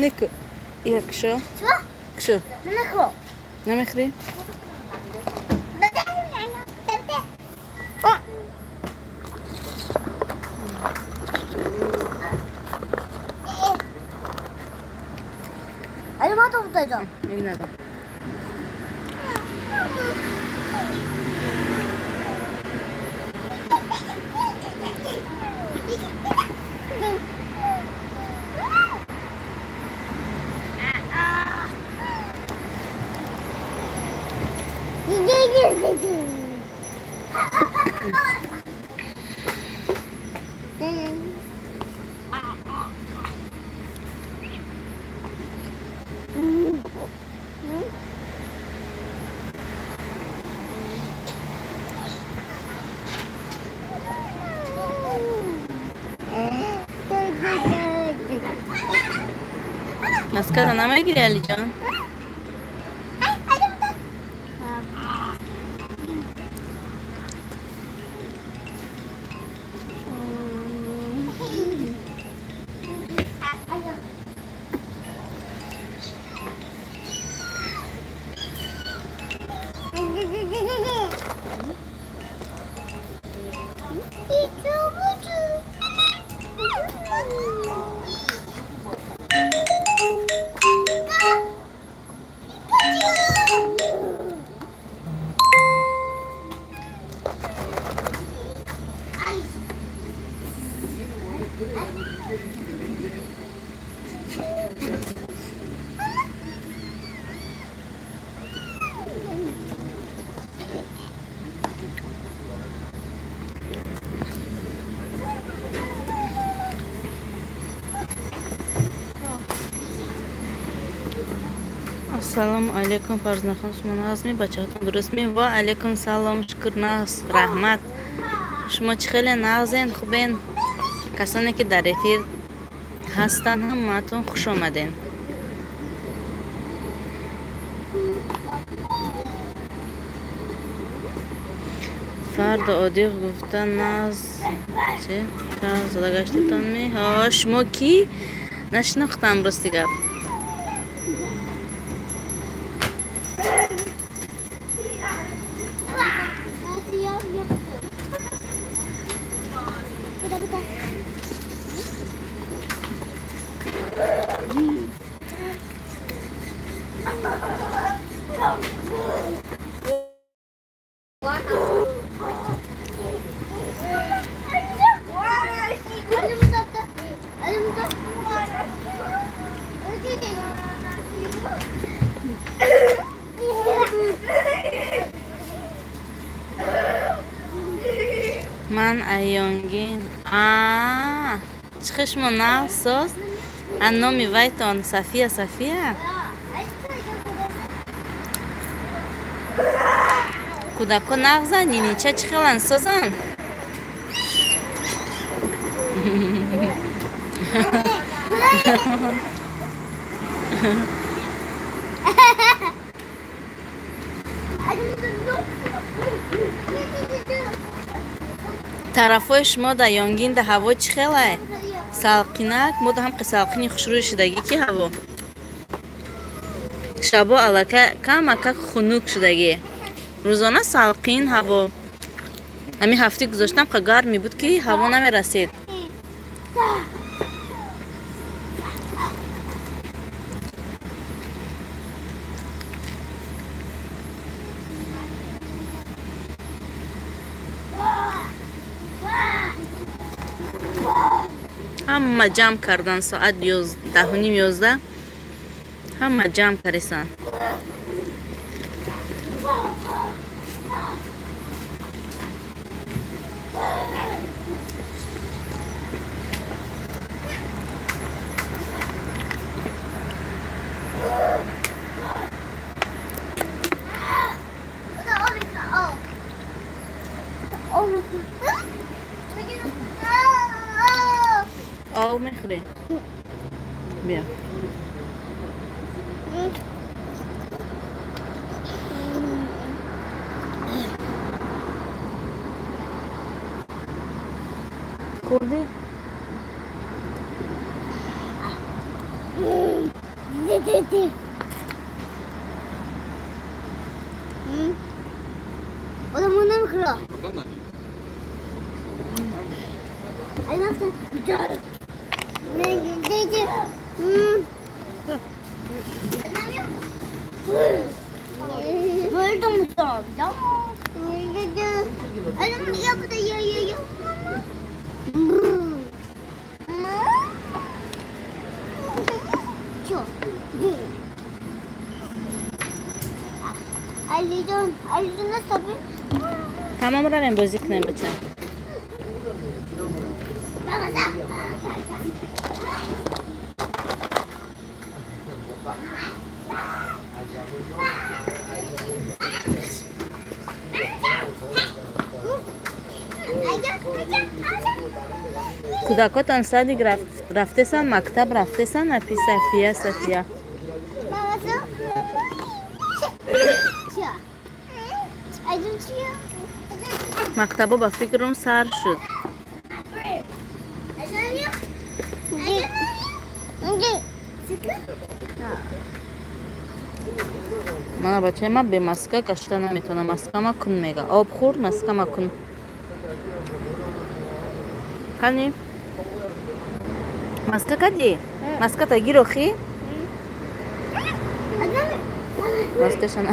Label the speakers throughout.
Speaker 1: نکو یک شو شو نمیخوری؟
Speaker 2: Ali ma topu tutacağım.
Speaker 1: این ندارم. مسکارا نمیگیری علی جان؟ Assalomu alaykum Farznaxon Usmonazmi bachachon durustmi va alaykum salom shukrnas rahmat شما چه خیلی نازین خوبین کسانی که در افیر هستن همتون خوش آمدین فرد عادی گفتن ناز چه؟ زده گشتتان می؟ ها شما کی؟ نشناختم راستی گفت من ایانگین چخش ما نفساز انامی ویتان صفیه کودکو نغزنینی چه خیلن سازن طرفای شما در یانگین در هوا چی خیله؟ سلقینک ما در هم سلقینی خوشروی شدگی که هوا شبا علاکه کم خنوک شدگی روزانه سلقین هوا همین هفته گذاشتم که گرمی بود که هوا نمی رسید همه جمع کردن ساعت 10:30 همه جمع کردن آب میخوری؟ بیا خوردی؟
Speaker 2: 네네네. 응. 어디 문을 걸어. 알았어. 네네네. 물도 못 떨어져. 아니, 야보다 야야야. 알리전 서비.
Speaker 1: Tamam Raven bozikne bıçak. Куда котан садик рафтесан мактаб рафтесан напи София. Maktabı ba fikrim sar shud. Mana bache ma be maska kashta namituna. Maska ma kun mega. Ob khur maska ma kun. Kani? Maska kadi? Maska ta giro khi? Maska shana.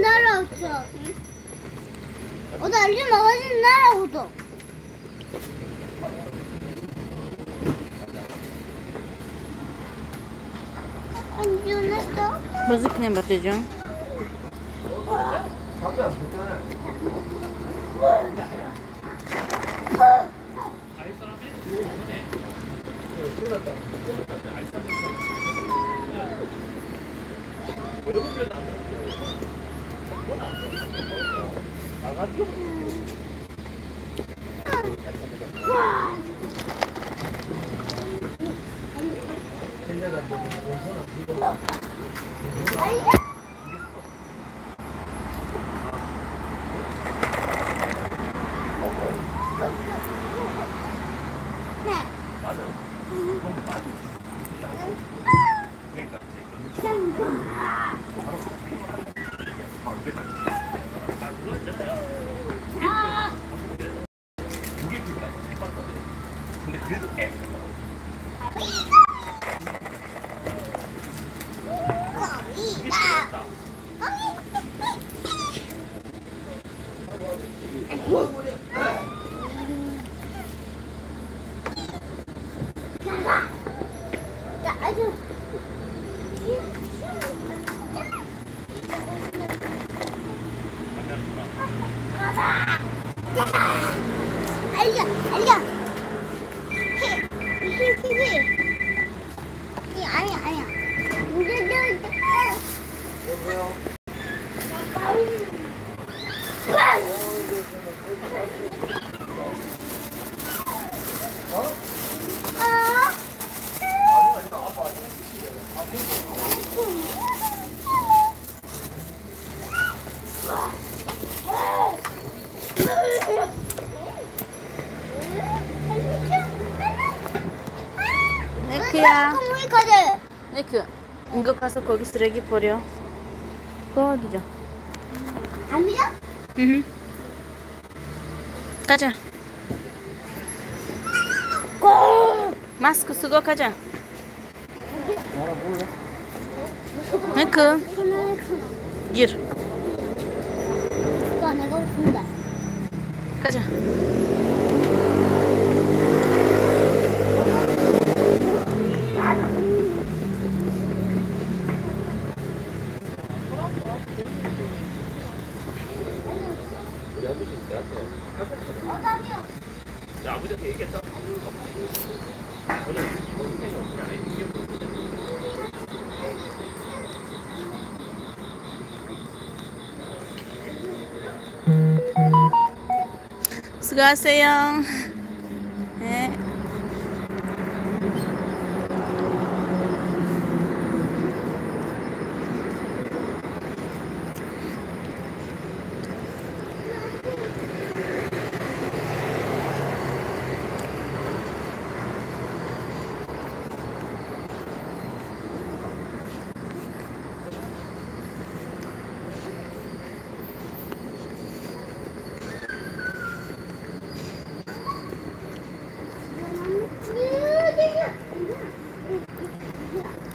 Speaker 2: 날아왔어. 나 알지 먹어진 날아오도. 안 지났어?
Speaker 1: Bozikne batacağım. 네크야. 네크. 이거 가서 거기 쓰레기 버려. 거기죠.
Speaker 2: 안 믿어?
Speaker 1: hı. 가자. 마스크 쓰고 가자. 그 gir.
Speaker 2: 오빠 내가 웃는다.
Speaker 1: 가자.
Speaker 3: 아버지한테 얘기했어?
Speaker 1: 수고하세요. 네.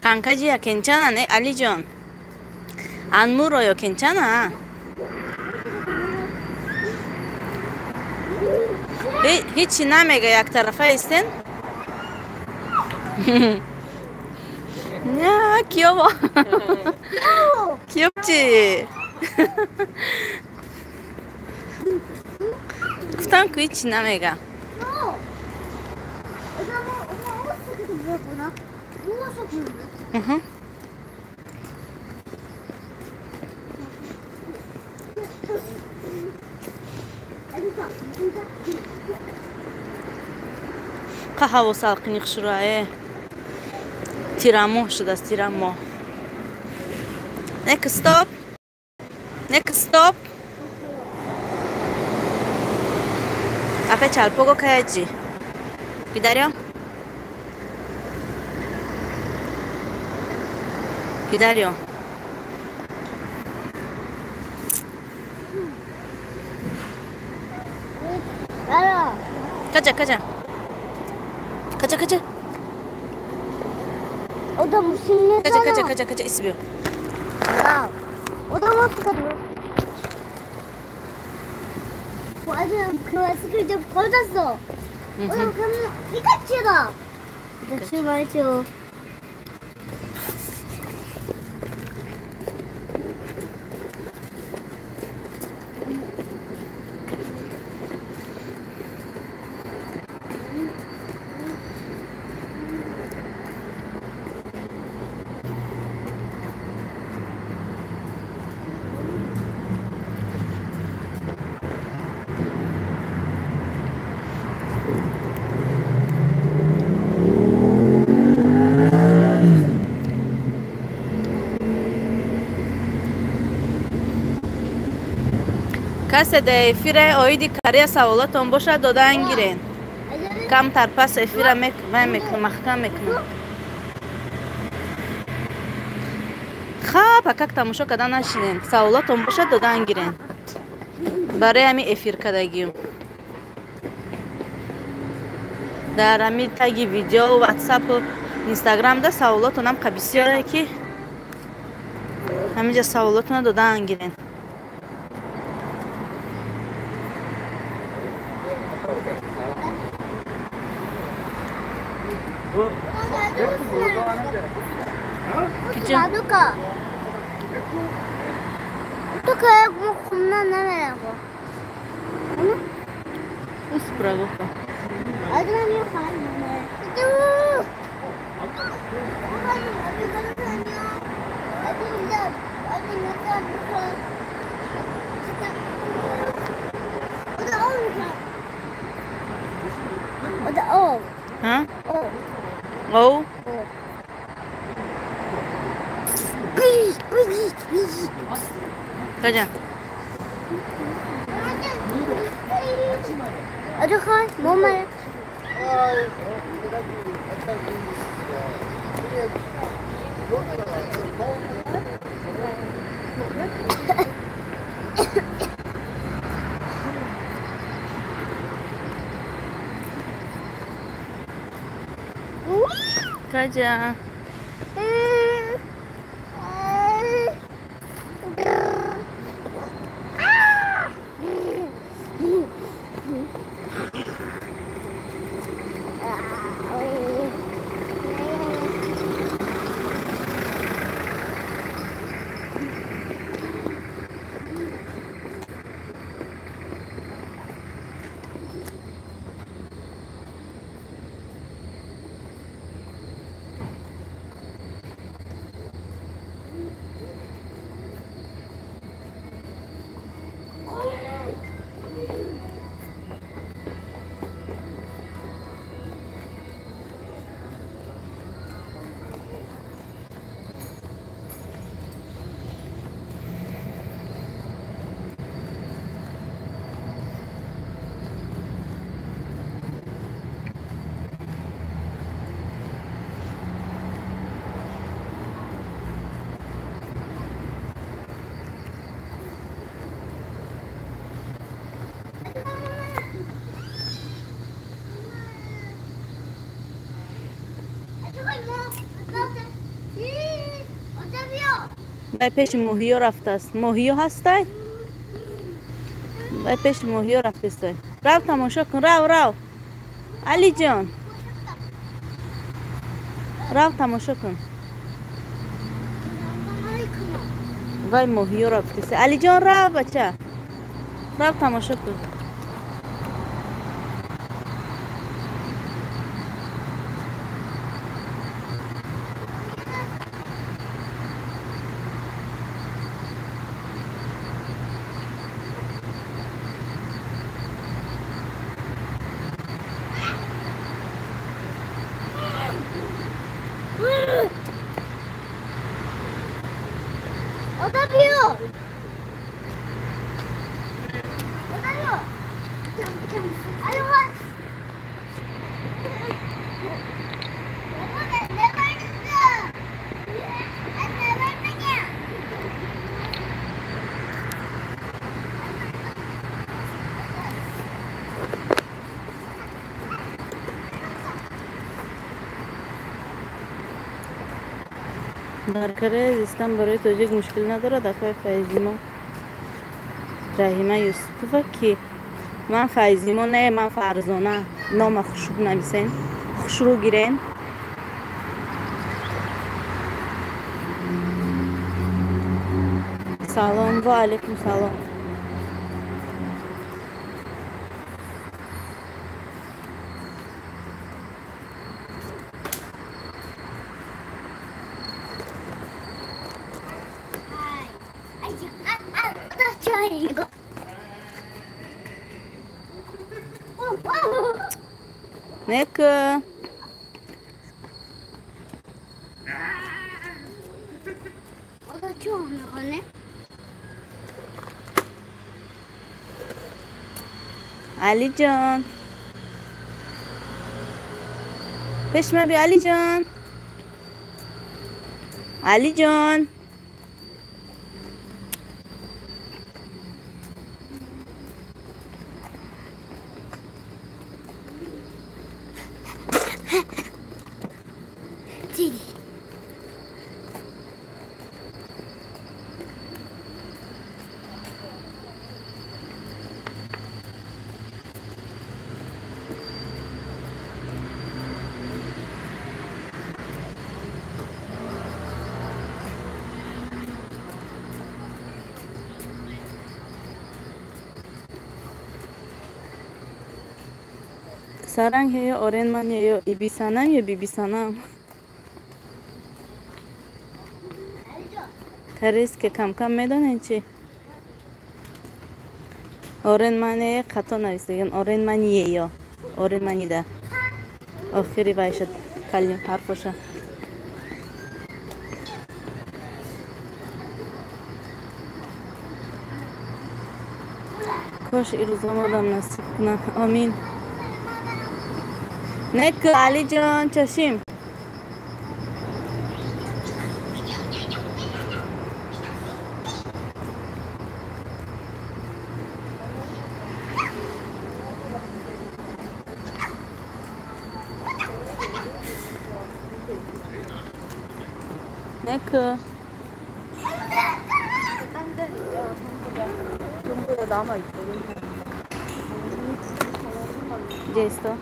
Speaker 1: 강카지야 괜찮아. 네 알리존 안 물어요. 괜찮아. hiç namega yak tarafa isten. 야 귀여워. 귀엽지. 부탄 그 hiç namega.
Speaker 2: 엄마 어떻게 물어보나? 누워서 부르는
Speaker 1: Mhm. قهوة سالقين يخشروها. تيرامو شداس تيرامو. Next stop. Next stop. 앞에 잘 보고 가야지. 기다려. 기다려.
Speaker 2: 알아.
Speaker 1: 가자 가자. 가자 가자.
Speaker 2: 나 무슨
Speaker 1: 가자 가자 가자 가자. 있으며.
Speaker 2: 나 어떻게 들어? 완전 그 마스크를 좀 벗었어. 그러면 피카츄다. 피카츄 말이죠.
Speaker 1: Casa de Efira oidi caria saola tombosha dodan giren. Kam tarpas Efira mek mahkam mekno. خب как тамошо кардан нашинен. Саола томбоша додан гирен. Барои ҳами эфир кардагим. дар ҳами таги видео WhatsApp Instagram да саолотонам қа бисёре ки ҳаминҷа саолотона додан гирен.
Speaker 2: 나도 가. 어떡해? 뭐 겁나 내려고. 응?
Speaker 1: Исправка.
Speaker 2: 아드람이 가는데. 뚜.
Speaker 1: Hã? Ou? 가자.
Speaker 2: 어떡해? 뭐 말해?
Speaker 1: کجا؟ بای پیش ماهی ها رفته است. ماهی ها هستای؟ بای پیش ماهی ها رفته است. رو تماشا کن. رو علی جان رو تماشا کن. وای ماهی ها رفته است. علی جان رو بچه رو تماشا کن.
Speaker 2: Otavio!
Speaker 1: در کره زیستن برای تاجیک مشکل نداره. دفعه فیزیما رحیمه یوسفوفه که من فیزیما نه من فرزانه نام خوشروب نمیسین خوشرو گیرین. سلام و علیکم سلام. نکه علی جان پیش من بی علی جان. علی جان سرنگ یا آرین من یا ای بی سنم یا بی بی سنم کریست که کم کم میدونین چی آرین من یا خطا نویسیگن آرین من یا آرین من ده آخری بایشد کلیم حرفشه کاش ای روزا مادم نصیب کنه آمین. نک علی جان چشیم که جیستا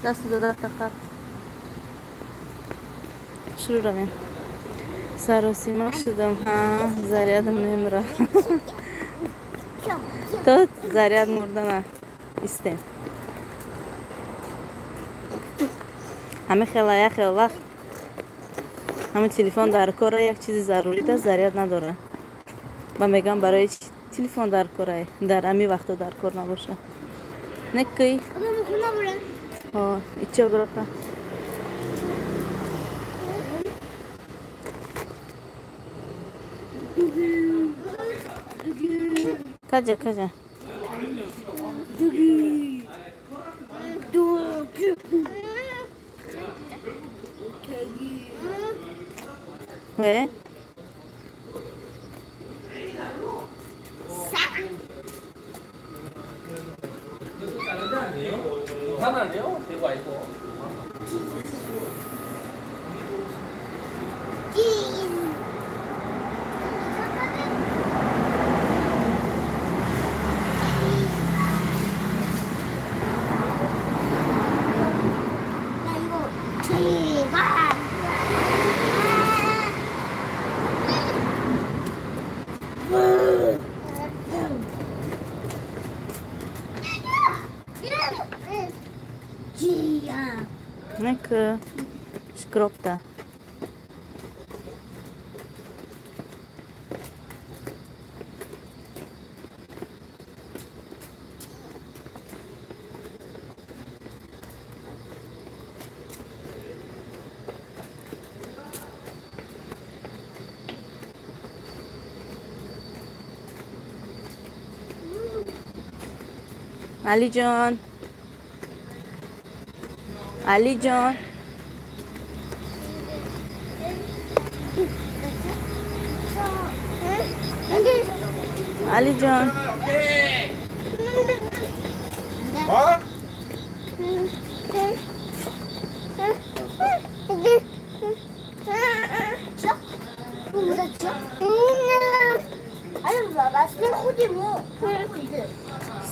Speaker 1: دست دو دست خط شروع رویم سر و سیما شدم ها زریادم نمیره تو زریاد مردن استیم همه خیلی وقت همه تلفن در کاره یک چیزی ضروری دست زریاد نداره و میگم برای تلفن در کاره در امی وقتا در کار نباشه نکی ها ایچه برکه کجا Nek skropta. Ali John. Ali John. Ali John.
Speaker 3: Huh?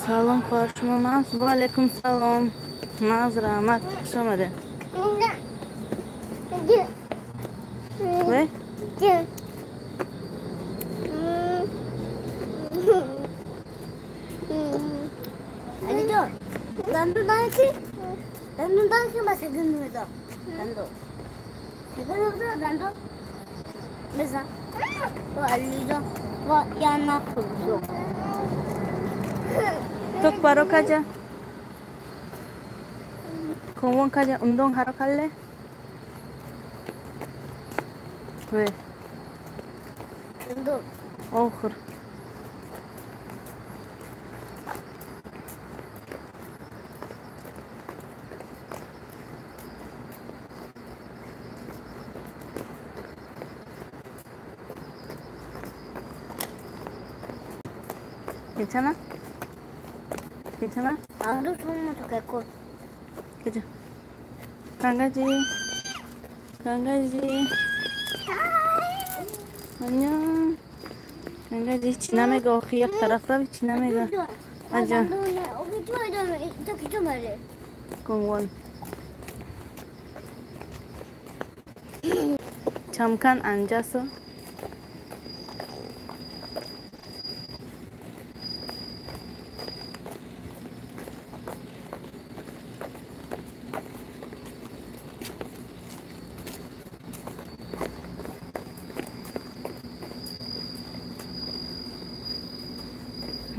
Speaker 1: Salom خوشم و علیکم سلام ناز رحمت خوش آمده وی
Speaker 2: Ali John, dandu danki masih dulu itu, dandu. Itu udah dandu, bisa. Tuh Ali John, wah yang aku tuh.
Speaker 1: tok baro kaja komon kaja undong haro kalle we
Speaker 2: Dandu.
Speaker 1: okhur 괜찮아? 괜찮아?
Speaker 2: Dandu semua tuh kayak kok.
Speaker 1: 그죠? 강아지 안녕 강아지 지나매가 어키 약 따라프라 지나매가 맞아
Speaker 2: Oke tuh ada itu kita balik.
Speaker 1: 공원 잠깐 앉아서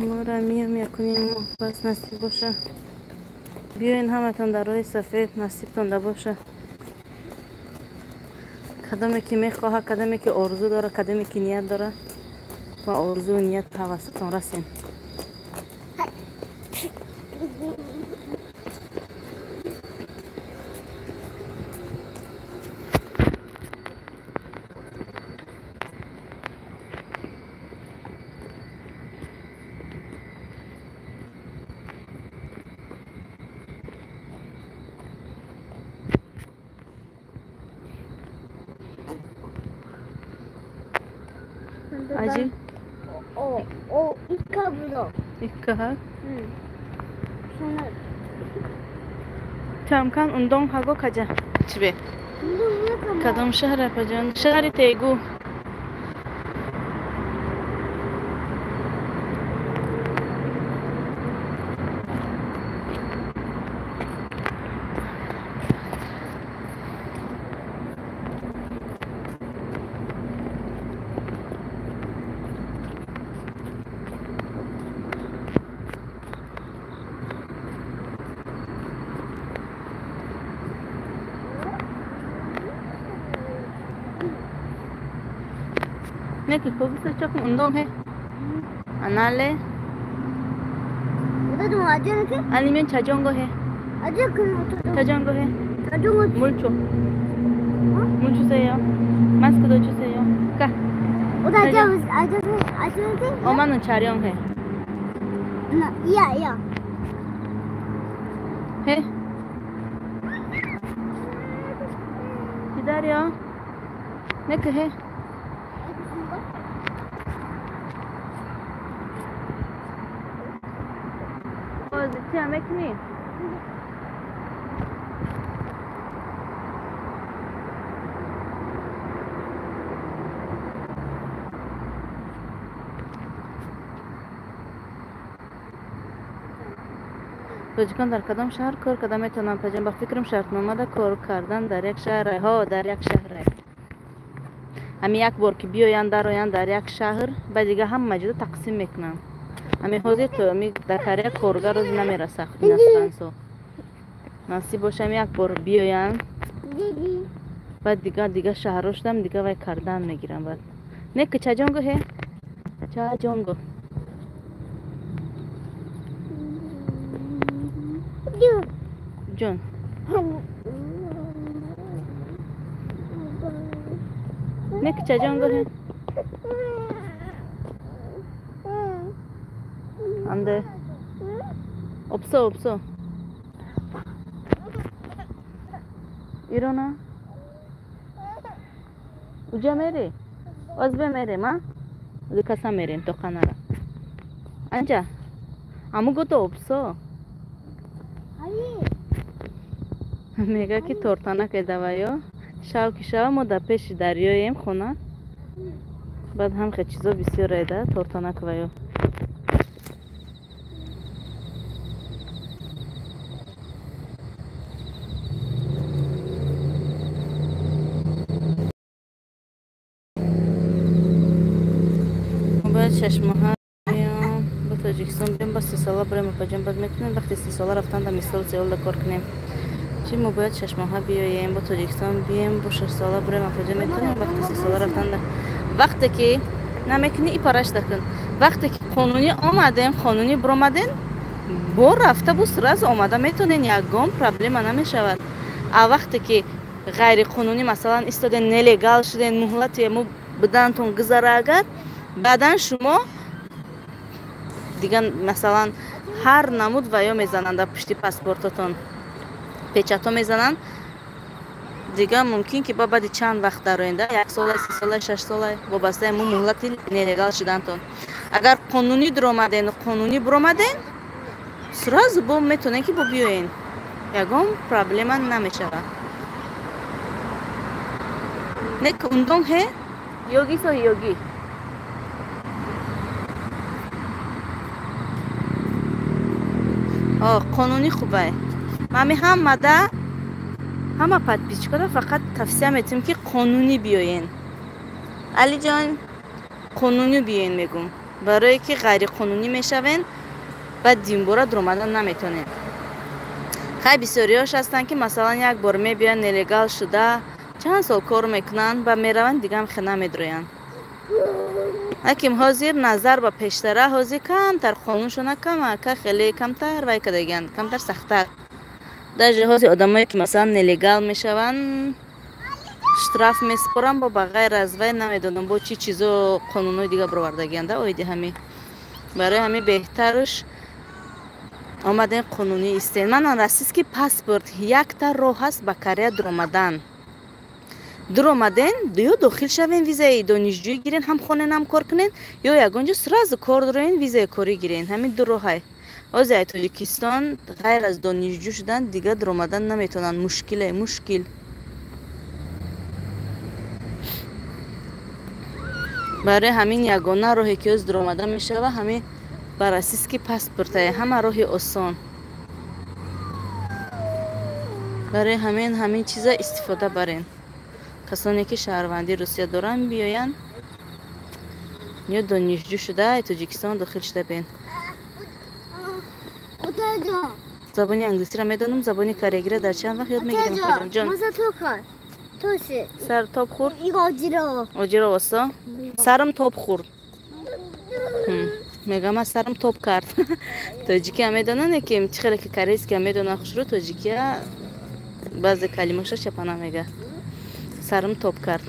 Speaker 1: ما میر میکنیم بس نصیب باشه بیاین همتون در روی سفید نصیبتون ده باشه کدامی که میخواه کدامی که آرزو داره کدامی که نیت داره و آرزو و نیت توسطتون رسین Аҷи?
Speaker 2: Икка буро.
Speaker 1: Икка ҳа?
Speaker 2: Шуна.
Speaker 1: Тамкан ундон ҳаго каҷа? Чибе?
Speaker 2: Буро.
Speaker 1: Кадом шаҳр апаҷон? Шаҳри Тегу. Ne ki kobisa çok mu undon he? Anale?
Speaker 2: Udah dong aja nih.
Speaker 1: Alimen chajongo he?
Speaker 2: Aja kena tuh.
Speaker 1: Chajongo he?
Speaker 2: Kadung
Speaker 1: Mulcho. Mulcho seyo. Masko docho seyo. Ka.
Speaker 2: udah aja nih.
Speaker 1: Omanın charyong he?
Speaker 2: Nah, iya.
Speaker 1: He? Gider ya. Ne ki he? Oziti yemek mi? روزگان در کدام شهر کار کدام میتونم پجام با فکرم شرطنامه دا کار کردن در یک شهر ها در یک شهر همی یک بار که بیاین در یک شهر بعد دیگه هم مجید تقسیم میکنم همی حوزی تو می در کاری کارگر روز نمیره سخت نستن نصیب باشم یک بار بیاین بعد دیگه شهر شدم دیگه وای کردن میگیرم بعد نه که چه جانگو هی؟ چه جانگو؟ جون نه که چه جانگو هی؟ Ande. Opso. Irona. Uja mere. Ozbe mere ma. Likasa mere to kanara. Anja. Amugo to opso. Mega ki tortana ke davayo. Shav mo da pesh daryoyem khona. Bad ham khe chizo bisyor eda tortana kvayo. شش ماه بیام با تاجیکستان بیام با 3 ساله برای مپاجم بعد میتونیم وقتی 3 ساله رفتن در مثال زیاد کار کنیم چی ما باید 6 ماه بیایم با تاجیکستان بیام با 6 ساله برای مپاجم میتونیم وقتی 3 ساله رفتن در وقتی که نمیکنی ای پارش دکن وقتی که قانونی آمدیم قانونی برآمدین با رفته بو سراز آمده میتونین یگام پرابلم نمیشود وقتی که غیر قانونی مثلا استادین نلگال شدین مهلت مو بدنتون گذره اگر بعدن شما دیگه مثلا هر نمود ویا میزنن در پشتی پاسپورتتون پیچاتو میزنن دیگه ممکن که بعد چند وقت در آینده 1 سال 3 سال 6 سال وابسته مو مهلت نلگال شدنتون اگر قانونی درآمدین قانونی برآمدین سراز با میتونین که بیاین یگام پرابلم نمیشه نه کندون ہے یوگی سو یوگی قانونی خوبه مامی همه پادپیچ کرده فقط توصیه میتونم که قانونی بیاین علی جان قانونی بیاین میگم برای که غیر قانونی میشوین بعد دینبورا درآمدن نمیتونین خیلی بسیاریاش هستن که مثلا یک بار میبیان نلگال شده چند سال کار میکنن و میرون دیگه هم خیلی نمیدروین اکیم حاضر نظر به پیشتره حاضر کمتر قانونشونه که خیلی کمتر و دیگه کمتر سختتر در جهاز آدمایی که مثلا نلگال میشون شتراف میسپرن با بغیر از وی نمیدونم با چی چیزو قانونای دیگه برآوردگیند اویدی همی برای همی بهترش آمدن قانونی استین من آن رسیست که پاسپورت یک تا راه هست به کره درآمدن дур омаден ё дохил шавен визаи донишҷӯӣ гирен ҳам хонанам кор кунен ё ягонҷо сразу кор дорен визаи корӣ гирен ҳамин ду роҳай озяи тоҷикистон ғайр аз донишҷӯ шудан дигар дур омадан наметавонанд мушкиле мушкил барои ҳамин ягона роҳе ки оз дур омада мешава ҳамин ба расиски паспортае ҳама роҳи осон барои ҳамин чиза истифода барен касоне ки шаҳрвандии русия доранд биёянд ё донишҷӯ шуда тоҷикистон дохил шуда бен забони англисиро медонам забони кореягиро дар чанд вақт ёд мегирем ҷон сар тоб хурд оҷиро осо сарам тоб хурд мегам аз сарам тоб кард тоҷикия медонане ки чӣ хеле ки корейския медонам хушрӯ тоҷикия баъзе калимаша чапана мега сарам тоб кард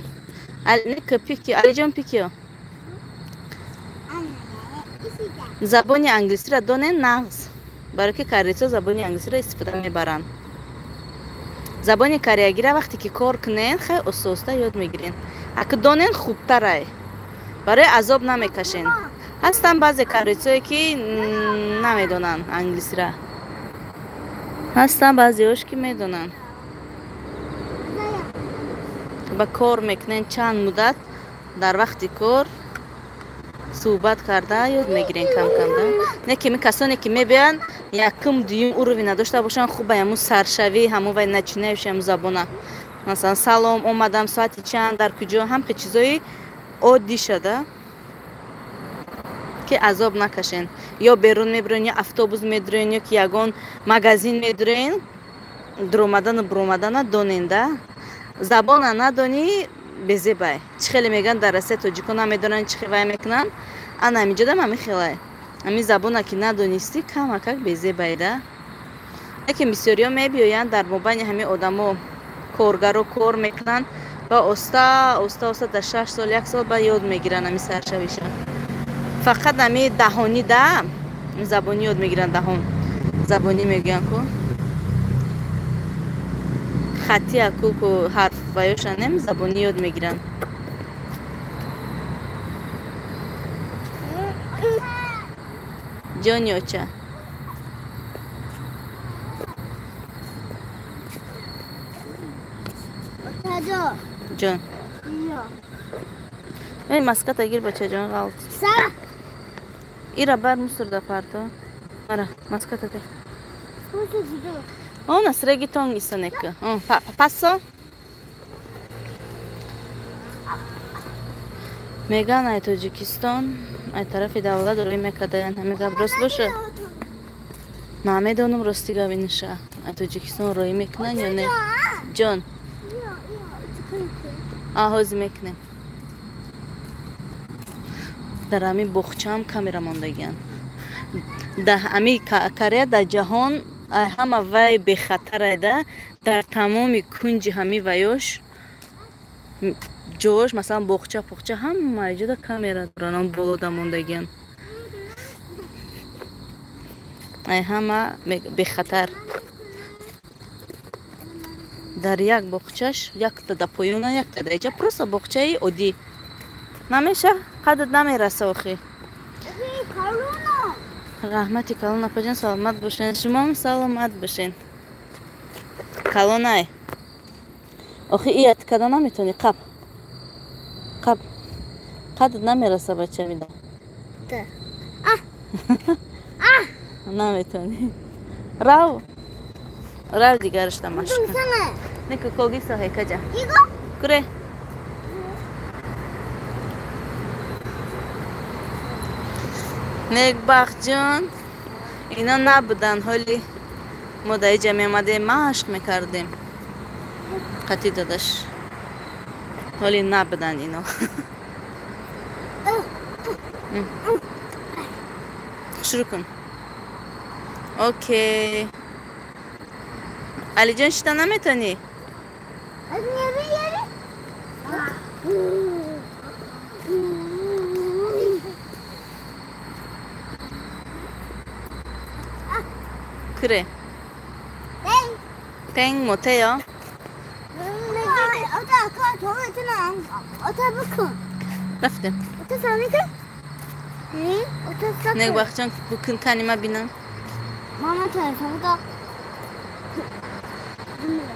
Speaker 1: алиҷон пикиё забони англисиро донен нағз барои ки корейцо забони англисиро истифода мебаранд забони кореягира вақте ки кор кунен хеле ососта ёд мегирен аки донен хубтарай барои азоб намекашен ҳастанд баъзе корейцое ки намедонанд англисиро ҳастанд баъзеош ки медонанд ба кор мекунен чанд муддат дар вақти кор суҳбат карда ёд мегирен камкамда не ки касоне ки мебиёянд якум дуюм уровень надошта бошанд хуб ба ҳамун саршавӣ ҳамун вай начинаевши ҳамун забона масалан салом омадам соати чанд дар куҷо ҳамқи чизои оддӣ шуда ки азоб накашен ё берун мебирен ё автобус медурен ё ки ягон магазин медурен дуромадану буромадана доненда забона надонӣ безебай чӣ хеле меган дар россия тоҷикон намедонанд чӣ хевай мекунанд ана ҳаминҷодам ҳамин хелай ҳамин забона ки надонистӣ камакак безебайда лекин бисёриҳо мебиёянд дар мобайни ҳамин одамо коргаро кор мекунанд ва оста дар 6 сол 1 сол ба ёд мегиранд ҳамин саршавиша фақат ҳамин даҳонӣ да забонӣ ёд мегиранд даҳон забонӣ мегӯянд ку хати акуку ҳарф ваёшанем забонӣ ёд мегиранд ҷони оча ҷон маската гир бачаҷон ғалт ира бар мусорда парто ара маската де он ас регитон исонека пассо меган ай тоҷикистон ай тарафи давлат рӯй мекардаянд ҳамин гап рост боша намедонам рости гавиниша ай тоҷикистон рӯй мекунанд ё не ҷон ҳозир мекунем дар ҳамин боғчаам камера мондагиянд дар ҳамин корея дар ҷаҳон ҳама вай бехатарайда дар тамоми кунҷи ҳамин ваёш ҷош масалан боғча поғча ҳама ҷода камера доранд он болода мондагиянд ай ҳама бехатар дар як боғчаш якта да поёна якта да иҷа просто боғчаи оддӣ намеша қадд намераса охи раҳмати калон апаҷон саломат бошен шумом саломат бошен калонай охи ият када наметони қаб қадд намераса бача вида наметони рав дигарашта машқ неку когиса ҳекаҷа куре некбахтҷон ино набуданд ҳоли мо дар иҷа меомадем машқ мекардем қатӣ додаш ҳоли набуданд ино шурӯъ кун окей алиҷон шита наметонӣ куре тенг мотеё
Speaker 2: 아까 저거 있잖아. 어떻게
Speaker 1: رفتیم
Speaker 2: 어떻게 사니까? 응? 어떻게 사?
Speaker 1: نگه بخشان بکن کنی ما بینم
Speaker 2: 마마 잘 저거다.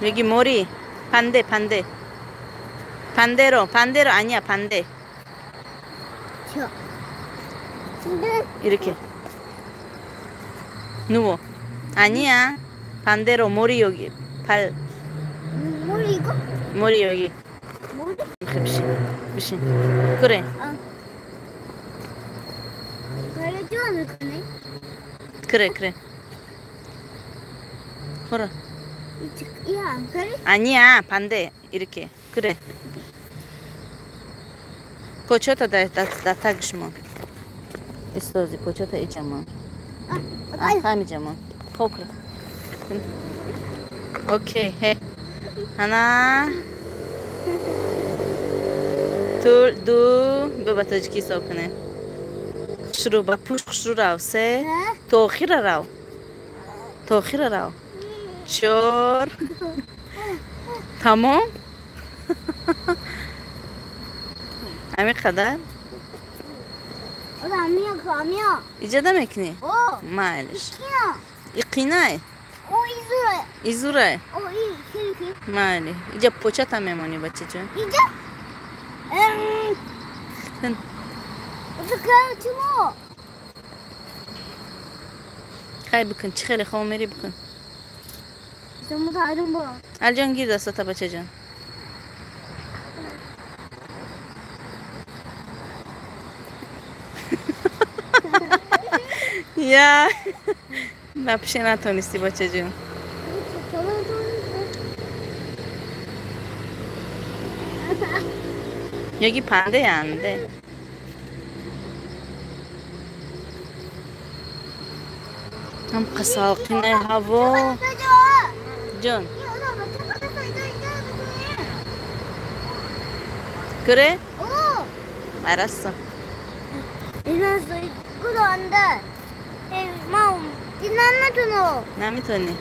Speaker 1: 여기 머리 반대 반대로 아니야 반대
Speaker 2: 저. 근데
Speaker 1: 이렇게 누워 아니야 반대로 머리 여기 발
Speaker 2: 머리 이거?
Speaker 1: 머리 여기
Speaker 2: 머리?
Speaker 1: 그치 그래
Speaker 2: 그래 좋아하는 거네.
Speaker 1: 그래 걸어
Speaker 2: 야, 그래?
Speaker 1: 아니야 반대 이렇게 그래 почета да такшмо истози почета ичамо хамиҷамо хокра окей ҳе ана тур ду беба таҷики ҳисоб кунем хушрӯ ба пӯш хушрӯ рав се то охира рав чор тамом ҳамин қадар
Speaker 2: 아미야.
Speaker 1: иҷода мекунӣ майлиш иқинай изурай майли иҷа почата мемонӣ бачаҷон хай бикун чӣ хеле хом мери бикун алҷон гир дастата бачаҷон я вообще натонисти бачаҷон ёги пандаянде ҳам қасалқинаи ҳаво ҷон куре арасто наметонӣ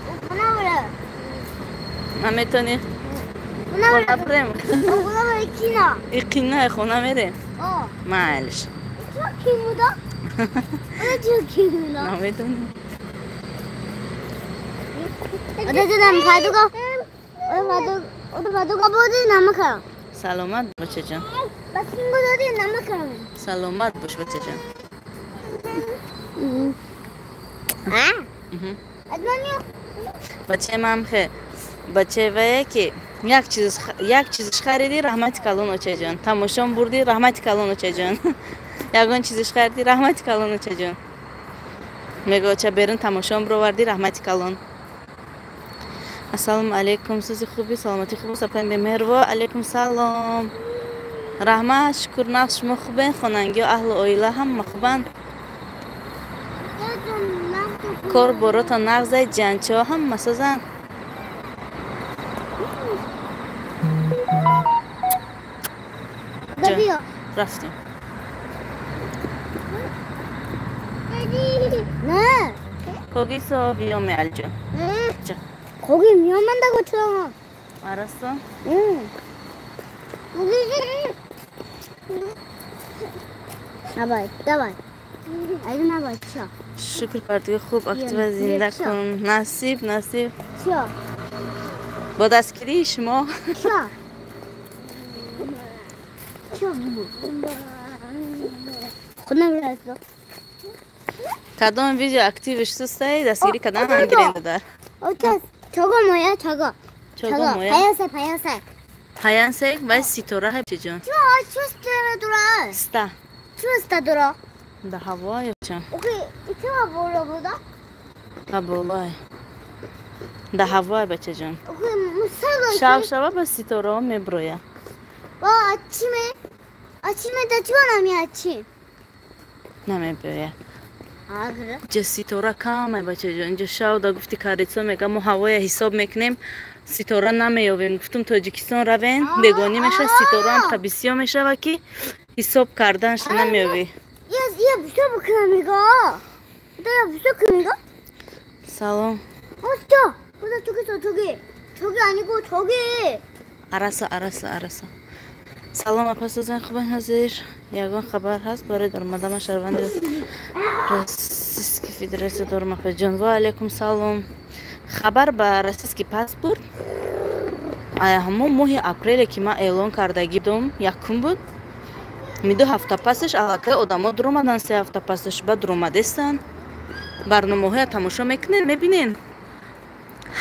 Speaker 1: наметонӣ хонапрем иқинае хона мерем майлиш наметонӣ саломат бошаҷон саломат бош бачаҷон бачаам хе бачавае ки як чизиш хариди раҳмати калон очаҷон тамошом бурди раҳмати калон очаҷон ягон чизиш хариди раҳмати калон очаҷон мега оча берун тамошом бироварди раҳмати калон ассалому алайкум сизи хуби саломати хуб сапан бемеҳрво алайкум салом раҳмат шукр нақш шумо хубен хонангиё аҳлу оила ҳама хубанд кор борота нағзай ҷанчо ҳама созан рафтем 거기서 위험해 알죠?
Speaker 2: 거기 위험한다고 쳐.
Speaker 1: 알았어?
Speaker 2: 응. давай. Один давай, чё?
Speaker 1: Шукр партига хуб актива зинда кун. Насиб.
Speaker 2: Чё?
Speaker 1: Бо дастгирии шумо.
Speaker 2: Чё? Куда вылазила?
Speaker 1: Кадом видео активиш сустай дастгирӣ кадан ангиренда дар.
Speaker 2: 저거 뭐야? 저거
Speaker 1: 뭐야?
Speaker 2: 하얀색.
Speaker 1: 하얀색 ва ситора ҳабҷон.
Speaker 2: 추스트라 돌아.
Speaker 1: Ста.
Speaker 2: 추스트 돌아.
Speaker 1: Да ҳавои чон.
Speaker 2: окей, ичава болода?
Speaker 1: Да болой. Да ҳавои бачаҷон.
Speaker 2: окей, мусага.
Speaker 1: шава ба ситораҳо меброя.
Speaker 2: 와, 아침에 다 집어넣으면 아침.
Speaker 1: намеброя.
Speaker 2: 아, 그래?
Speaker 1: ҷа ситора каме бачаҷон. ҷа шавда гуфти карицо мега мо ҳавоя ҳисоб мекунем. ситора намеёбем. гуфтум тоҷикистон равем, бегонӣ мешавад, ситораам табисиё мешавад ки ҳисоб карданаш намеёбӣ.
Speaker 2: Я всё букнам иго. Да я всё кунга?
Speaker 1: салом.
Speaker 2: 저. 그다 저기. 저기 아니고 저기.
Speaker 1: араса. Салом апасозан хубан ҳозир. Ягон хабар ҳаст барои даромадама шаҳрванди Российской Федератсия дорум апаҷон. Ва алайкум салом. Хабар ба российский паспорт ҳамон моҳи апреле ки ман эълон кардаги будам, якум буд. Миду ҳафта пасаш аллакай одамо дуромадан, 3 ҳафта пасаш ба дуромадестан. барномаҳоя тамошо мекунед, мебинед.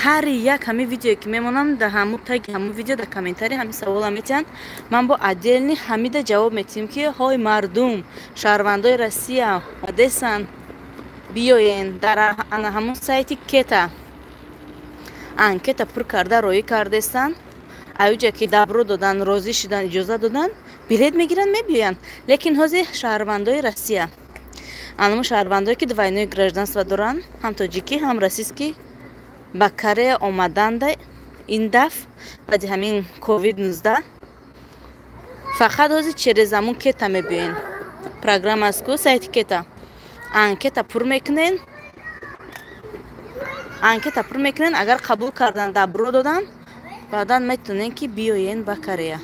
Speaker 1: ҳар як ҳами видео ки мемонам да ҳаму таги ҳаму видео да комментари ҳами савола метиҳанд. Ман бо отдельни ҳамида ҷавоб метиҳем ки ҳой мардум, шаҳрвандои Россия одесан, биёен дар ҳамун сайти кета анкета пур карда роӣ кардестан. Аюҷа ки дабру додан, розӣ шудан, иҷоза додан, билет мегиранд, мебиёянд. Лекин ҳозир шаҳрвандои Россия, анамо шаҳрвандое ки двойное гражданство доранд, ҳам тоҷикӣ, ҳам российский, ба Корея омаданда ин даф баъди ҳамин COVID-19 фақат ҳозир через ҳамун кета мебиёен. Программа аст ку сайти кета. Анкета пур мекунен. Агар қабул кардан, дабру додан, баъдан метавонен ки биёен ба Корея.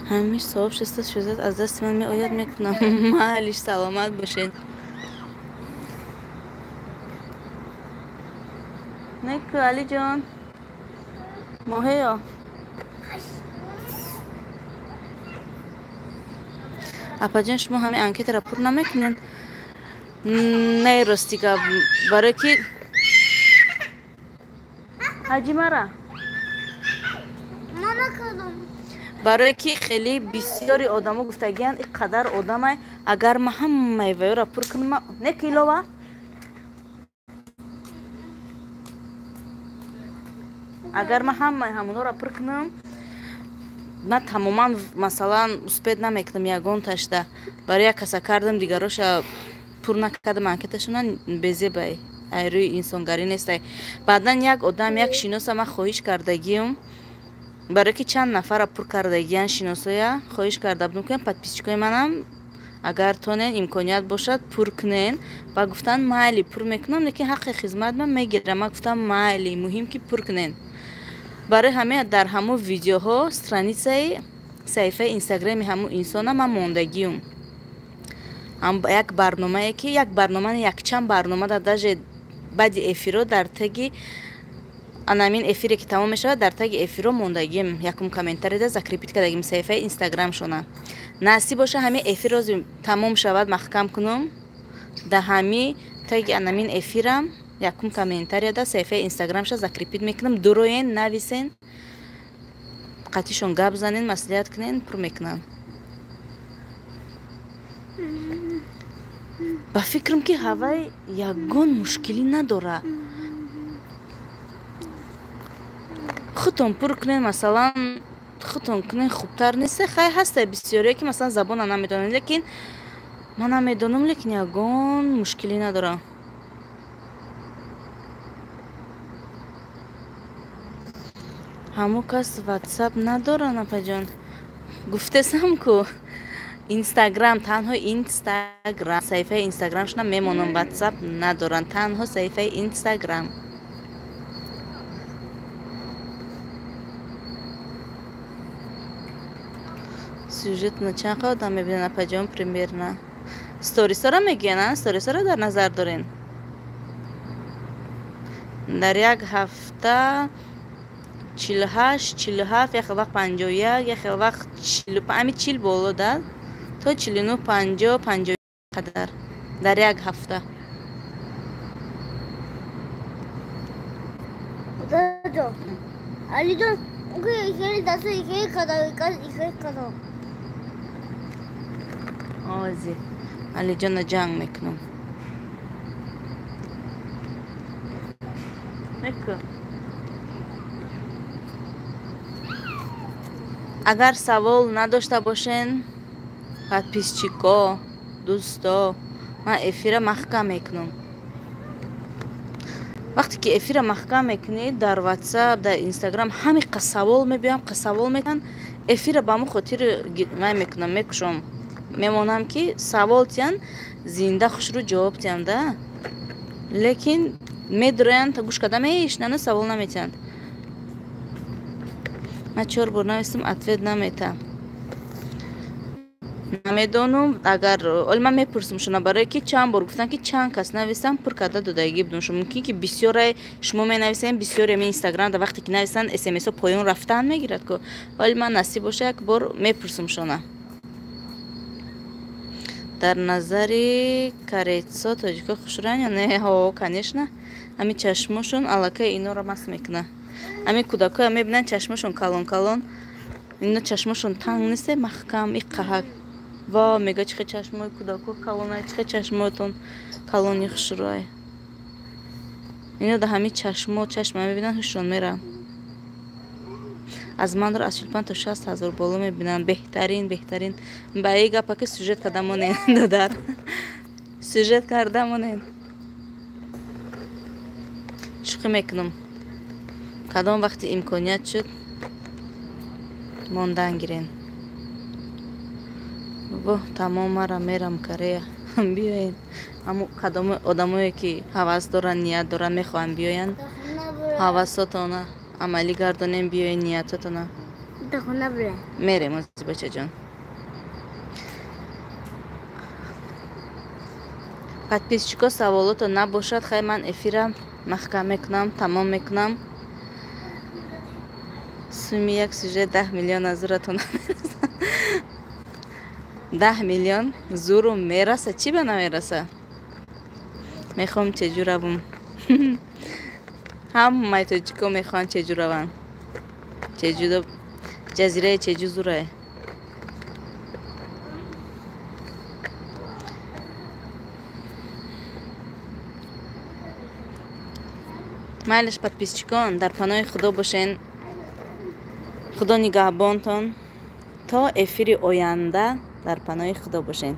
Speaker 1: ҳамиш соҳиб 660 аз дасти ман меояд, мекунам. Маълиш, саломат бошед. неку алиҷон моҳеё апаҷон, шумо ҳамин анкетаро пур намекунед. Не ростига барои ки ҳаҷимара барое ки хеле бисёри одамо гуфтагиянд ин қадар одамай, агар ма ҳамаи ваёра пур кунам, не килова агар ма ҳамаи ҳамонҳоро пур кунам, ман тамоман масалан успед намекунам ягонташда. Барои як каса кардам, дигароша пур накардам анкеташона, безебай айрӯи инсонгарӣ нестай. Баъдан як одам, як шиноса ман хоҳиш кардагиам, барои ки чанд нафара пур кардагиян шиносоя, хоҳиш карда будам ки подписчикои манам агар тонен имконият бошад пур кунен. Ба гуфтан майли пур мекунам, лекин ҳаққи хизмат ман мегирам. Ман гуфтам майли, муҳим ки пур кунен. барои ҳаме дар ҳамун видеоҳо страницаи саҳифаи инстаграми ҳамун инсона ман мондагиам. Як барномае ки якчанд барнома даже баъди эфиро дар таги анамин эфире ки тамом мешавад, дар таги эфиро мондагиам. Якум комментарида закрепит кардагим саҳифаи инстаграмшона. насиб боша ҳамин эфир рози тамом шавад, маҳкам кунам да ҳами таги анамин эфирам якум комментарияда саҳифаи инстаграмша закрепит мекунам. дуроен, нависен, қатишон гап занен, маслиҳат кунен, пур мекунам. ба фикрам ки ҳавай ягон мушкилӣ надора. худтон пур кунен, масалан худтон кунен, хубтар нест? хай ҳаста бисёрие ки масалан забона намедонанд, лекин ман намедонам, лекин ягон мушкилӣ надора. ҳамон кас ватсап надорад апаҷон. гуфтесам ку инстаграм, танҳо инстаграм, саҳифаи инстаграмшона мемонам, ватсап надоранд, танҳо саҳифаи инстаграм. сюжетно чанд қадам мебинен апаҷон примерно. сторисора мегӯянд, сторисора дар назар дорен. дар як ҳафта 48, 47, як вақт 51, як вақт 45, 40 боло дад то 49, 50, 50 қадар дар як ҳафта.
Speaker 2: алиҷон хеле даста хеле кадо
Speaker 1: ози алиҷона ҷанг мекунам. неку агар савол надошта бошен подписчико, дӯсто, ман эфира маҳкам мекунам. вақте ки эфира маҳкам мекунед дар ватсап, дар инстаграм, ҳамиқа савол мебиям, савол мекунанд, эфира ба мо хотири май мекунам, мекушам, мемонам ки савол тиян зинда хушрӯ ҷавоб тиям да. лекин медуранд гӯш карда мешнану савол наметиҳанд. ман 4 бор навистам, ответ намета. намедонам. Агар оли ман мепурсам шуна барое ки чанд бор гуфтан ки чанд кас нависам пур карда додагӣ будам. Шумо мумкин ки бисёре шумо менависем, бисёре ми инстаграмда вақте ки нависан смсо поён рафтан мегирад ку. оли ман насиб боша як бор мепурсам шуна. дар назари корейцо тоҷико хушрӯян ё не? Ҳо, конечно. ҳами чашмошон аллакай иноро маст мекунад. ҳами кӯдакоя мебинанд чашмошон калон калон, ино чашмошон танг несте, маҳкам иққаҳак. ва мега чихе чашмои кӯдако калонай, чихе чашмотон калони хушрӯй. ино да ҳами чашмо чашма мебинанд, ҳушрон мераванд. аз манро аз 45 то 60 ҳазор боло мебинанд. беҳтарин ба и гапа ки сюжет кардамонен додар. сюжет кардамонен. шуқӣ мекунам. кадом вақти имконият шуд мондан гирен. во тамом мара мерам Корея. биёен. ҳамун кадоми одамое ки ҳавас доранд, ният доранд, мехоҳанд биёянд. ҳавасотона амалӣ гардонем, биёен ниятотона.
Speaker 2: Дохона бре.
Speaker 1: мерем азизбачаҷон. подписчико саволото набошад, хай ман эфира маҳкам мекунам, тамом мекунам. суми як сюжет 10 миллион аз зуратона мераса. 10 миллион зуру мераса, чӣ ба намераса? мехоҳам чеҷу равам. ҳамаи тоҷико мехоҳанд чеҷу раванд. чеҷудо ҷазираи чеҷу зурае. майлаш подписчикон, дар паноҳи худо бошен. худо нигаҳбонтон. то эфири оянда дар паноҳи худо бошен.